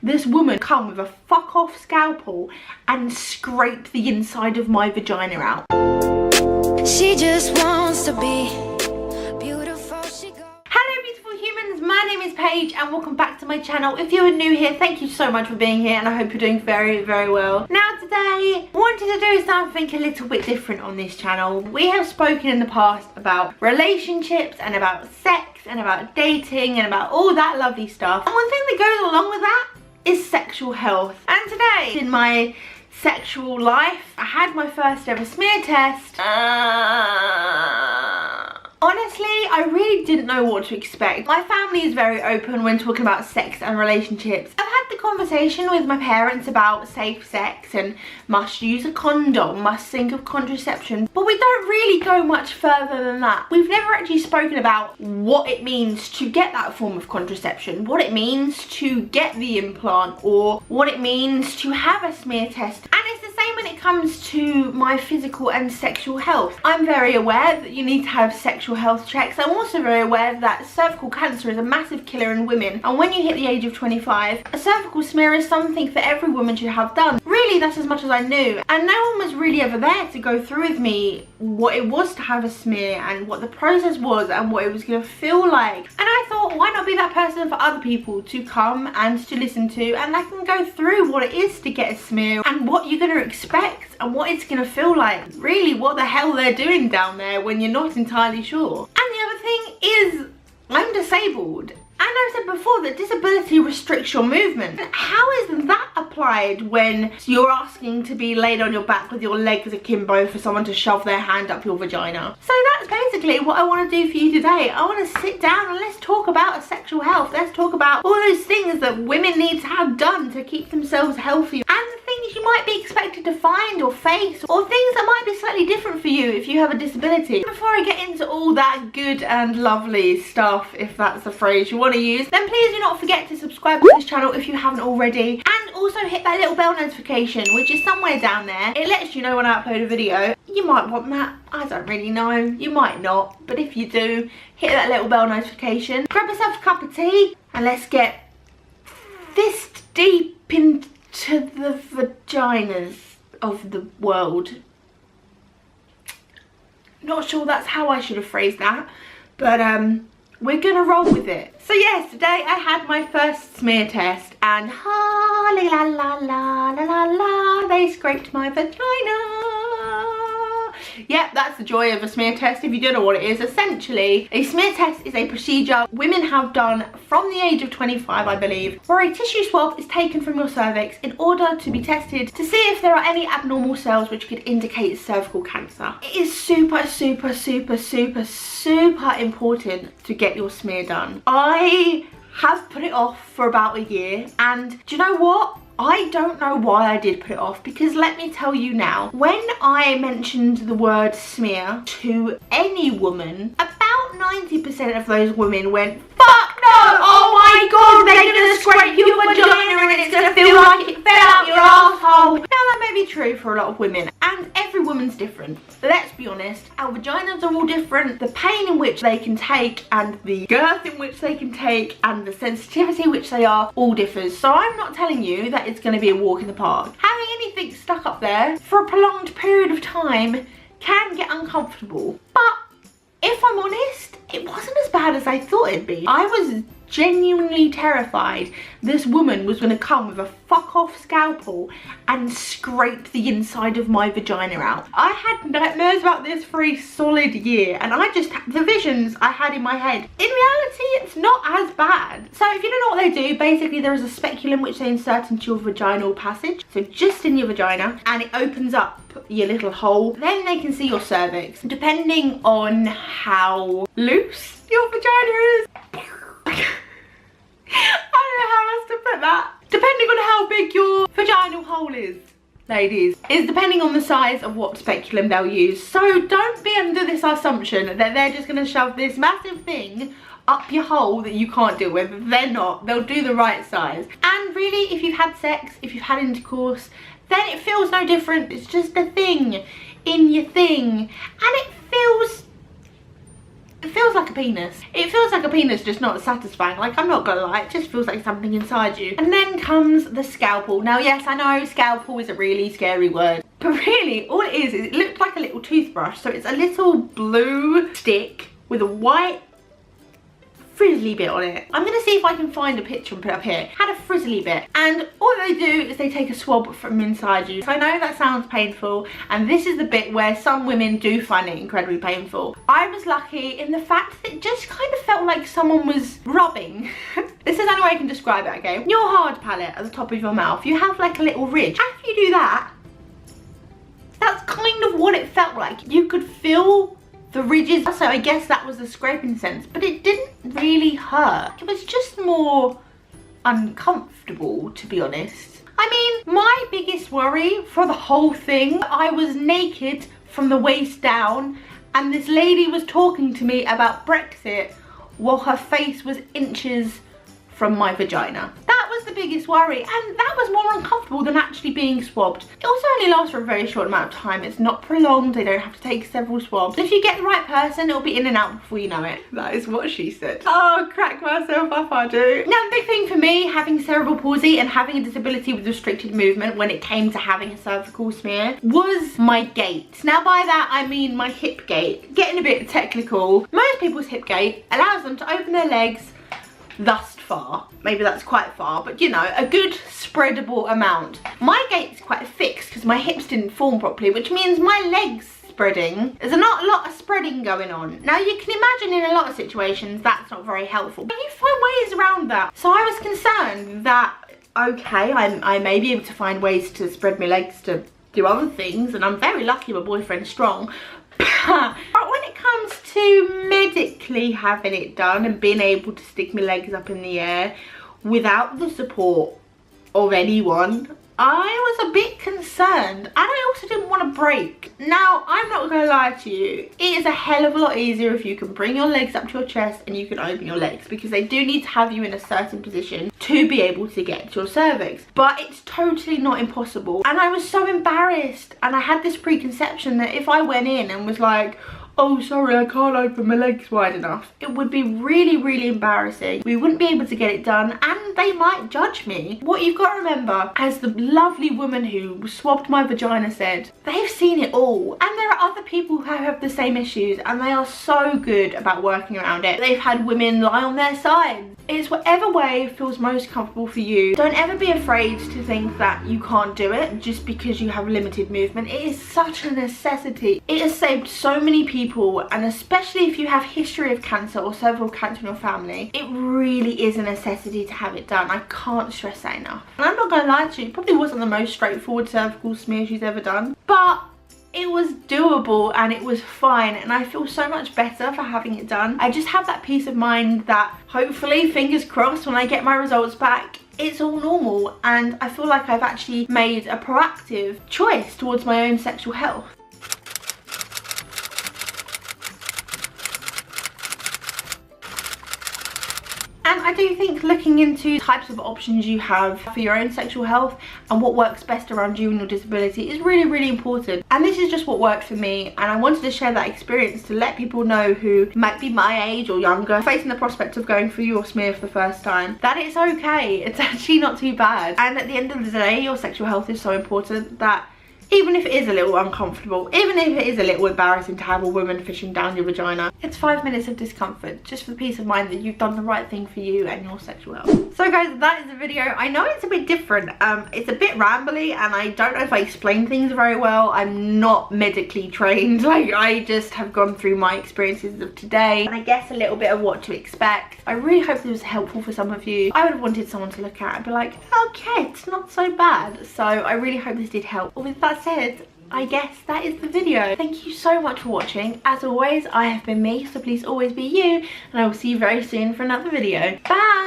this woman come with a fuck off scalpel and scrape the inside of my vagina out. She just wants to be beautiful. She go. Hello beautiful humans, my name is Paige and welcome back to my channel. If you are new here, thank you so much for being here and I hope you're doing very, very well. Now today, I wanted to do something a little bit different on this channel. We have spoken in the past about relationships and about sex and about dating and about all that lovely stuff. And one thing that goes along with that is sexual health. And today, in my sexual life, I had my first ever smear test. Honestly, I really didn't know what to expect. My family is very open when talking about sex and relationships. I've had the conversation with my parents about safe sex and must use a condom, must think of contraception, but we don't really go much further than that. We've never actually spoken about what it means to get that form of contraception, what it means to get the implant, or what it means to have a smear test. And it's the same when it comes to my physical and sexual health. I'm very aware that you need to have sexual health checks. I'm also very aware that cervical cancer is a massive killer in women, and when you hit the age of 25, a cervical smear is something for every woman should have done. Really, that's as much as I knew, and no one was really ever there to go through with me what it was to have a smear and what the process was and what it was going to feel like. And I thought, why not be that person for other people to come and to listen to, and I can go through what it is to get a smear and what you're going to expect and what it's going to feel like. Really, what the hell they're doing down there when you're not entirely sure. And the other thing is, I'm disabled. And I've said before that disability restricts your movement. How is that applied when you're asking to be laid on your back with your legs akimbo for someone to shove their hand up your vagina? So that's basically what I want to do for you today. I want to sit down and let's talk about sexual health. Let's talk about all those things that women need to have done to keep themselves healthy, and the things you might be expected to find or face, or things that might be slightly different for you if you have a disability. Before I get into all that good and lovely stuff, if that's a phrase you want to use, then please do not forget to subscribe to this channel if you haven't already, and also hit that little bell notification, which is somewhere down there. It lets you know when I upload a video. You might want that, I don't really know, you might not, but if you do, hit that little bell notification. Grab yourself a cup of tea and let's get fist deep into the vaginas of the world. Not sure that's how I should have phrased that, but we're gonna roll with it. So yes, today I had my first smear test, and la la la la la la, they scraped my vagina. Yep, that's the joy of a smear test. If you don't know what it is, essentially a smear test is a procedure women have done from the age of 25, I believe, where a tissue swab is taken from your cervix in order to be tested to see if there are any abnormal cells which could indicate cervical cancer. It is super, super, super, super, super important to get your smear done. I have put it off for about a year, and do you know what? I don't know why I did put it off, because let me tell you now, when I mentioned the word smear to any woman, about 90% of those women went, fuck no, oh my god, they're gonna scrape your vagina and it's gonna feel like it fell out your asshole. Now that may be true for a lot of women, and every woman's different. Let's be honest, our vaginas are all different. The pain in which they can take and the girth in which they can take and the sensitivity which they are all differs. So I'm not telling you that it's going to be a walk in the park. Having anything stuck up there for a prolonged period of time can get uncomfortable. But if I'm honest, it wasn't as bad as I thought it'd be. I was genuinely terrified this woman was going to come with a fuck off scalpel and scrape the inside of my vagina out. I had nightmares about this for a solid year, and the visions I had in my head, in reality it's not as bad. So if you don't know what they do, basically there is a speculum which they insert into your vaginal passage, so just in your vagina, and it opens up your little hole. Then they can see your cervix. Depending on how loose your vagina is, I don't know how else to put that. Depending on how big your vaginal hole is, ladies, is depending on the size of what speculum they'll use. So don't be under this assumption that they're just going to shove this massive thing up your hole that you can't deal with. They're not. They'll do the right size. And really, if you've had sex, if you've had intercourse, then it feels no different. It's just a thing in your thing, and it feels it feels like a penis. It feels like a penis, just not satisfying. Like, I'm not gonna lie, it just feels like something inside you. And then comes the scalpel. Now, yes, I know scalpel is a really scary word, but really, all it is it looked like a little toothbrush. So it's a little blue stick with a white frizzly bit on it. I'm gonna see if I can find a picture and put it up here. Had a frizzly bit, and all they do is they take a swab from inside you. So I know that sounds painful, and this is the bit where some women do find it incredibly painful. I was lucky in the fact that it just kind of felt like someone was rubbing. This is the only way I can describe it, okay? Your hard palate at the top of your mouth, you have like a little ridge. After you do that, that's kind of what it felt like. You could feel the ridges, so I guess that was the scraping sense, but it didn't really hurt. It was just more uncomfortable, to be honest. I mean, my biggest worry for the whole thing, I was naked from the waist down, and this lady was talking to me about Brexit while her face was inches from my vagina. That was the biggest worry, and that was more uncomfortable than actually being swabbed. It also only lasts for a very short amount of time. It's not prolonged. They don't have to take several swabs. If you get the right person, it'll be in and out before you know it. That is what she said. Oh, crack myself up, I do. Now, the big thing for me, having cerebral palsy and having a disability with restricted movement when it came to having a cervical smear, was my gait. Now, by that, I mean my hip gait. Getting a bit technical, most people's hip gait allows them to open their legs thus far. Maybe that's quite far, but you know, a good spreadable amount. My gait's quite fixed because my hips didn't form properly, which means my legs spreading. There's not a lot of spreading going on. Now, you can imagine in a lot of situations that's not very helpful, but you find ways around that. So I was concerned that, okay, I may be able to find ways to spread my legs to do other things, and I'm very lucky my boyfriend's strong. But when it comes to medically having it done and being able to stick my legs up in the air without the support of anyone, I was a bit concerned, and I also didn't want to break. Now, I'm not going to lie to you, it is a hell of a lot easier if you can bring your legs up to your chest and you can open your legs, because they do need to have you in a certain position to be able to get to your cervix. But it's totally not impossible, and I was so embarrassed, and I had this preconception that if I went in and was like, oh sorry, I can't open my legs wide enough, it would be really, really embarrassing. We wouldn't be able to get it done, and they might judge me. What you've got to remember, as the lovely woman who swabbed my vagina said, they've seen it all, and there are other people who have the same issues, and they are so good about working around it. They've had women lie on their sides. It's whatever way feels most comfortable for you. Don't ever be afraid to think that you can't do it just because you have limited movement. It is such a necessity. It has saved so many people, and especially if you have history of cancer or cervical cancer in your family, it really is a necessity to have it done. I can't stress that enough. And I'm not gonna lie to you, it probably wasn't the most straightforward cervical smear she's ever done, but it was doable and it was fine, and I feel so much better for having it done. I just have that peace of mind that hopefully, fingers crossed, when I get my results back, it's all normal, and I feel like I've actually made a proactive choice towards my own sexual health. And I do think looking into types of options you have for your own sexual health and what works best around you and your disability is really, really important. And this is just what works for me, and I wanted to share that experience to let people know who might be my age or younger, facing the prospect of going through your smear for the first time, that it's okay. It's actually not too bad. And at the end of the day, your sexual health is so important that even if it is a little uncomfortable, even if it is a little embarrassing to have a woman fishing down your vagina, it's 5 minutes of discomfort, just for the peace of mind that you've done the right thing for you and your sexual health. So guys, that is the video. I know it's a bit different. It's a bit rambly, and I don't know if I explain things very well. I'm not medically trained. Like, I just have gone through my experiences of today, and I guess a little bit of what to expect. I really hope this was helpful for some of you. I would have wanted someone to look at and be like, okay, it's not so bad. So I really hope this did help. With that said, I guess that is the video. Thank you so much for watching. As always, I have been me, so please always be you, and I will see you very soon for another video. Bye!